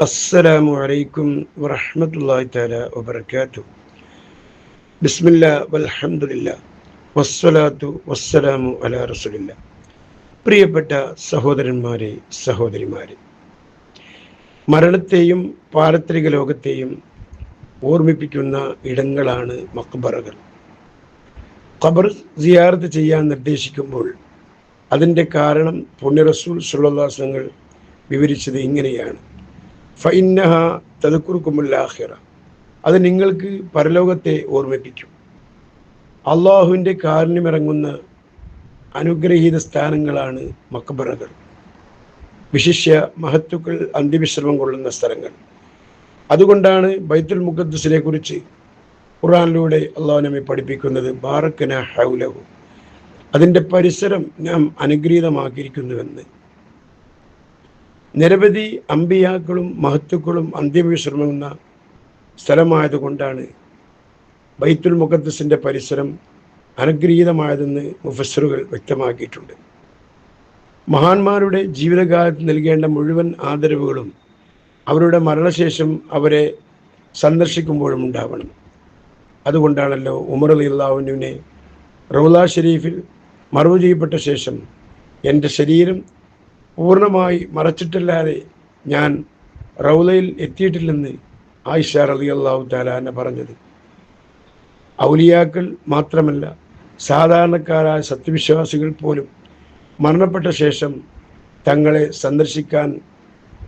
അസ്സലാമു അലൈക്കും വറഹ്മത്തുള്ളാഹി തആല വബറകാതുഹു. ബിസ്മില്ലാ വൽഹംദുലില്ലാ വസ്സലാത്തു വസ്സലാമു അലാ റസൂലില്ലാ. പ്രിയപ്പെട്ട സഹോദരന്മാരെ, സഹോദരിമാരെ, മരണത്തെയും പാരത്രിക ലോകത്തെയും ഓർമ്മിപ്പിക്കുന്ന ഇടങ്ങളാണ് മഖ്ബറകൾ. ഖബർ സിയാറത്ത് ചെയ്യാൻ നിർദ്ദേശിക്കുമ്പോൾ അതിൻ്റെ കാരണം പുണ്യ റസൂൽ സ്വല്ലല്ലാഹു അലൈഹി വസല്ലം വിവരിച്ചത് ഇങ്ങനെയാണ്: ഫഇന്നഹ തദ്കുറുകുമുൽ ആഖിറ, അത് നിങ്ങൾക്ക് പരലോകത്തെ ഓർമ്മിപ്പിക്കും. അള്ളാഹുവിൻ്റെ കാരുണ്യമിറങ്ങുന്ന അനുഗ്രഹീത സ്ഥാനങ്ങളാണ് മഖ്ബറകൾ. വിശിഷ്യ മഹത്തുക്കൾ അന്ത്യവിശ്രമം കൊള്ളുന്ന സ്ഥലങ്ങൾ. അതുകൊണ്ടാണ് ബൈത്തുൽ മുഖദ്ദസിനെ കുറിച്ച് ഖുർആനിലൂടെ അള്ളാഹു നമ്മെ പഠിപ്പിക്കുന്നത് ബാറക്കന ഹൗലഹു, അതിൻ്റെ പരിസരം നാം അനുഗ്രഹീതമാക്കിയിരിക്കുന്നുവെന്ന്. നിരവധി അമ്പിയാക്കളും മഹത്തുക്കളും അന്ത്യവിശ്രമിക്കുന്ന സ്ഥലമായതുകൊണ്ടാണ് ബൈത്തുൽ മുഖദ്ദസിൻ്റെ പരിസരം അനുഗ്രഹീതമായതെന്ന് മുഫസ്സിറുകൾ വ്യക്തമാക്കിയിട്ടുണ്ട്. മഹാന്മാരുടെ ജീവിതകാലത്ത് നൽകേണ്ട മുഴുവൻ ആദരവുകളും അവരുടെ മരണശേഷം അവരെ സന്ദർശിക്കുമ്പോഴും ഉണ്ടാവണം. അതുകൊണ്ടാണല്ലോ ഉമർ റളിയല്ലാഹു അൻഹുവിനെ റൗള ഷരീഫിൽ മറവ് ചെയ്യപ്പെട്ട ശേഷം എൻ്റെ ശരീരം പൂർണ്ണമായി മറച്ചിട്ടല്ലാതെ ഞാൻ റൗളയിൽ എത്തിയിട്ടില്ലെന്ന് ആയിഷ റളിയല്ലാഹു തആല അൻഹ പറഞ്ഞത്. ഔലിയാക്കൾ മാത്രമല്ല, സാധാരണക്കാരായ സത്യവിശ്വാസികൾ പോലും മരണപ്പെട്ട ശേഷം തങ്ങളെ സന്ദർശിക്കാൻ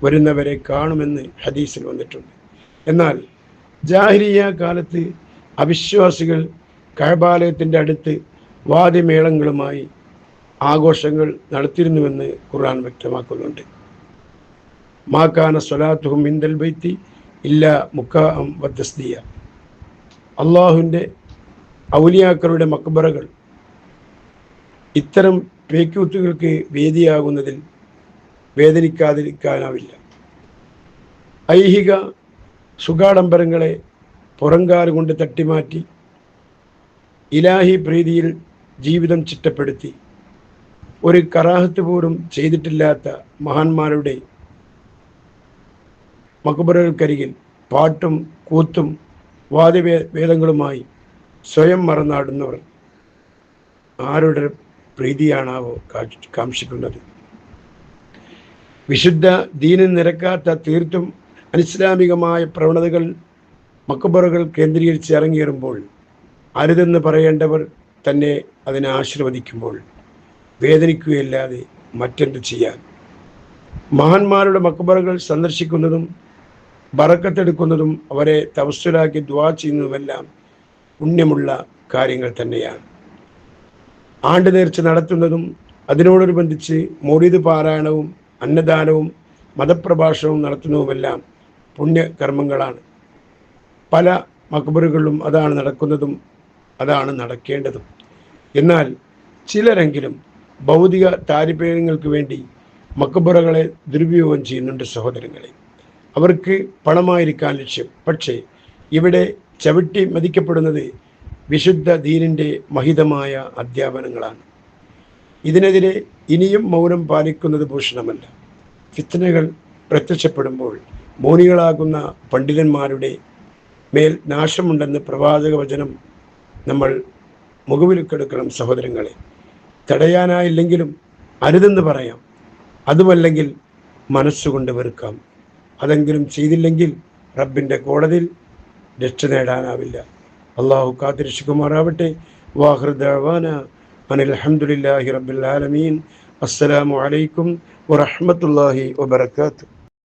വരുന്നവരെ കാണുമെന്ന് ഹദീസിൽ വന്നിട്ടുണ്ട്. എന്നാൽ ജാഹിലിയ്യ കാലത്ത് അവിശ്വാസികൾ കഅബാലയത്തിൻ്റെ അടുത്ത് വാദ്യമേളങ്ങളുമായി ആഘോഷങ്ങൾ നടത്തിയിരുന്നുവെന്ന് ഖുർആൻ വ്യക്തമാക്കുന്നുണ്ട്. മാ കാന സ്വലാത്തുഹും ഇൻദൽ ബൈത്തി ഇല്ലാ മുക്കാഅം വതസ്ദിയ. അള്ളാഹുവിൻ്റെ ഔലിയാക്കളുടെ മഖ്ബറകൾ ഇത്തരം പേക്കൂത്തുകൾക്ക് വേദിയാകുന്നതിൽ വേദനിക്കാതിരിക്കാനാവില്ല. ഐഹിക സുഖാഡംബരങ്ങളെ പുറങ്കാലുകൊണ്ട് തട്ടിമാറ്റി ഇലാഹി പ്രീതിയിൽ ജീവിതം ചിട്ടപ്പെടുത്തി ഒരു കറാഹത്ത് പോലും ചെയ്തിട്ടില്ലാത്ത മഹാന്മാരുടെ മഖ്ബറകൾക്കരികിൽ പാട്ടും കൂത്തും വാദ്യവേദങ്ങളുമായി സ്വയം മറന്നാടുന്നവർ ആരുടെ പ്രീതിയാണാവോ കാംക്ഷിക്കുന്നത്? വിശുദ്ധ ദീനിന് നിരക്കാത്ത തീർത്തും അനിസ്ലാമികമായ പ്രവണതകൾ മഖ്ബറകൾ കേന്ദ്രീകരിച്ച് ഇറങ്ങിയേറുമ്പോൾ അരുതെന്ന് പറയേണ്ടവർ തന്നെ അതിനെ ആശീർവദിക്കുമ്പോൾ വേദനിക്കുകയല്ലാതെ മറ്റെന്ത് ചെയ്യാൻ? മഹാന്മാരുടെ മഖ്ബറകൾ സന്ദർശിക്കുന്നതും ബറക്കത്തെടുക്കുന്നതും അവരെ തവസ്സുലാക്കി ദുആ ചെയ്യുന്നതുമെല്ലാം പുണ്യമുള്ള കാര്യങ്ങൾ തന്നെയാണ്. ആണ്ട് നേർച്ച നടത്തുന്നതും അതിനോടനുബന്ധിച്ച് മൗലിദ് പാരായണവും അന്നദാനവും മതപ്രഭാഷണവും നടത്തുന്നതുമെല്ലാം പുണ്യകർമ്മങ്ങളാണ്. പല മഖ്ബറുകളിലും അതാണ് നടക്കുന്നതും അതാണ് നടക്കേണ്ടതും. എന്നാൽ ചിലരെങ്കിലും ഭൗതിക താല്പര്യങ്ങൾക്ക് വേണ്ടി മഖ്ബറകളെ ദുരുപയോഗം ചെയ്യുന്നുണ്ട്. സഹോദരങ്ങളെ, അവർക്ക് പണമായിരിക്കാൻ ലക്ഷ്യം. പക്ഷേ ഇവിടെ ചവിട്ടി മതിക്കപ്പെടുന്നത് വിശുദ്ധ ദീനിൻ്റെ മഹിതമായ അധ്യാപനങ്ങളാണ്. ഇതിനെതിരെ ഇനിയും മൗനം പാലിക്കുന്നത് ഭൂഷണമല്ല. ഫിത്നകൾ പ്രത്യക്ഷപ്പെടുമ്പോൾ മൗനികളാകുന്ന പണ്ഡിതന്മാരുടെ മേൽ നാശമുണ്ടെന്ന് പ്രവാചക വചനം നമ്മൾ മുഖവിലക്കെടുക്കണം. സഹോദരങ്ങളെ, തടയാനായില്ലെങ്കിലും അരുതെന്ന് പറയാം. അതുമല്ലെങ്കിൽ മനസ്സുകൊണ്ട് വെറുക്കാം. അതെങ്കിലും ചെയ്തില്ലെങ്കിൽ റബ്ബിൻ്റെ കോടതിയിൽ രക്ഷ നേടാനാവില്ല. അള്ളാഹു കാത്തിരക്ഷിക്കുമാറാവട്ടെ. വാഖിറു ദഅ്വാനാ അനിൽ ഹംദുലില്ലാഹി റബ്ബിൽ ആലമീൻ. അസ്സലാമു അലൈക്കും വറഹ്മത്തുള്ളാഹി വബറകാതുഹു.